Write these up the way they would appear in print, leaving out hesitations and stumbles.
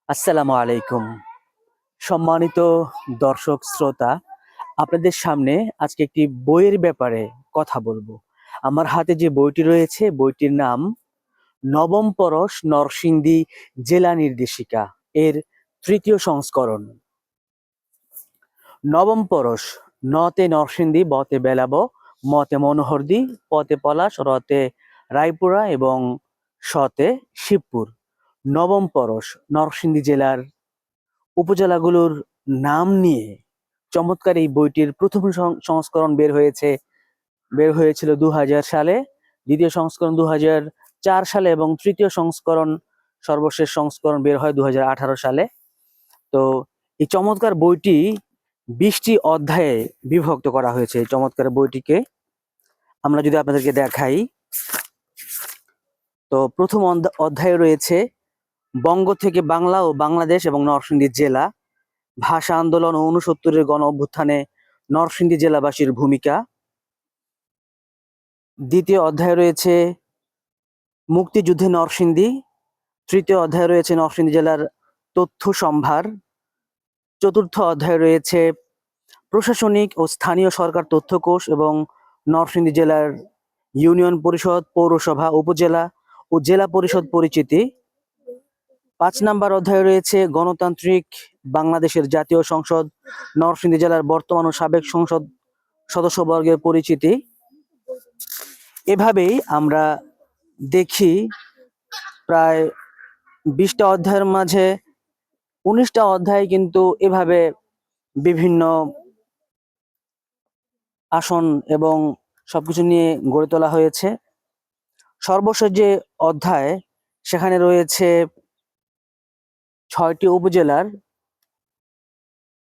আসসালামু আলাইকুম। সম্মানিত দর্শক শ্রোতা, আপনাদের সামনে আজকে একটি বইয়ের ব্যাপারে কথা বলবো। আমার হাতে যে বইটি রয়েছে, বইটির নাম নবম পরশ নরসিংদী জেলা নির্দেশিকা, এর তৃতীয় সংস্করণ। নবম পরশ, নতে নরসিংদী, বতে বেলাব, মতে মনোহরদী, পতে পলাশ, রতে রায়পুরা এবং শতে শিবপুর। নবম পরশ নরসিংদী জেলার উপজেলাগুলোর নাম নিয়ে চমৎকার এই বইটির প্রথম সংস্করণ বের হয়েছিল 2000 সালে, দ্বিতীয় সংস্করণ 2004 সালে এবং তৃতীয় সংস্করণ, সর্বশেষ সংস্করণ বের হয় 2018 সালে। তো এই চমৎকার বইটি 20টি অধ্যায়ে বিভক্ত করা হয়েছে। এই চমৎকার বইটিকে আমরা যদি আপনাদেরকে দেখাই, তো প্রথম অধ্যায়ে রয়েছে বঙ্গ থেকে বাংলা ও বাংলাদেশ এবং নরসিংদী জেলা, ভাষা আন্দোলন ও 69-এর গণ অভ্যুত্থানে নরসিংদী জেলাবাসীর ভূমিকা। দ্বিতীয় অধ্যায়ে রয়েছে মুক্তিযুদ্ধে নরসিংদী। তৃতীয় অধ্যায়ে রয়েছে নরসিংদী জেলার তথ্য সম্ভার। চতুর্থ অধ্যায়ে রয়েছে প্রশাসনিক ও স্থানীয় সরকার তথ্যকোষ এবং নরসিংদী জেলার ইউনিয়ন পরিষদ, পৌরসভা, উপজেলা ও জেলা পরিষদ পরিচিতি। 5 নম্বর অধ্যায়ে রয়েছে গণতান্ত্রিক বাংলাদেশের জাতীয় সংসদ, নরসিংদী জেলার বর্তমান ও সাবেক সংসদ সদস্যবর্গের পরিচিতি। এভাবেই আমরা দেখি প্রায় 20টা অধ্যায়ের মাঝে 19টা অধ্যায় কিন্তু এভাবে বিভিন্ন আসন এবং সবকিছু নিয়ে গড়ে তোলা হয়েছে। সর্বশেষ যে অধ্যায়, সেখানে রয়েছে 6টি উপজেলার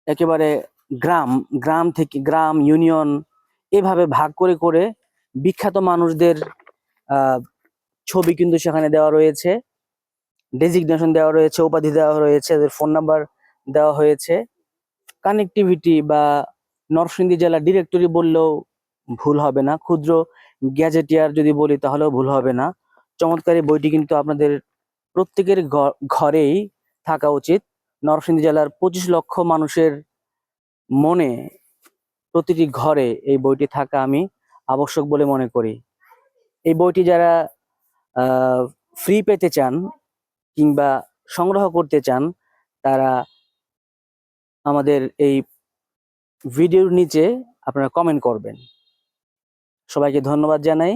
একেবারে গ্রাম, গ্রাম থেকে গ্রাম, ইউনিয়ন, এভাবে ভাগ করে করে বিখ্যাত মানুষদের ছবি কিন্তু সেখানে দেওয়া রয়েছে, ডেজিগনেশন দেওয়া রয়েছে, উপাধি দেওয়া রয়েছে, এদের ফোন নাম্বার দেওয়া হয়েছে। কানেক্টিভিটি বা নরসিংদী জেলা ডিরেক্টরি বললেও ভুল হবে না, ক্ষুদ্র গ্যাজেটিয়ার যদি বলি তাহলেও ভুল হবে না। চমৎকার এই বইটি কিন্তু আপনাদের প্রত্যেকের ঘরেই থাকা উচিত। নরসিংদী জেলার 25 লক্ষ মানুষের মনে, প্রতিটি ঘরে এই বইটি থাকা আমি আবশ্যক বলে মনে করি। এই বইটি যারা ফ্রি পেতে চান কিংবা সংগ্রহ করতে চান, তারা আমাদের এই ভিডিওর নিচে আপনারা কমেন্ট করবেন। সবাইকে ধন্যবাদ জানাই,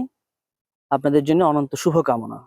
আপনাদের জন্য অনন্ত শুভকামনা।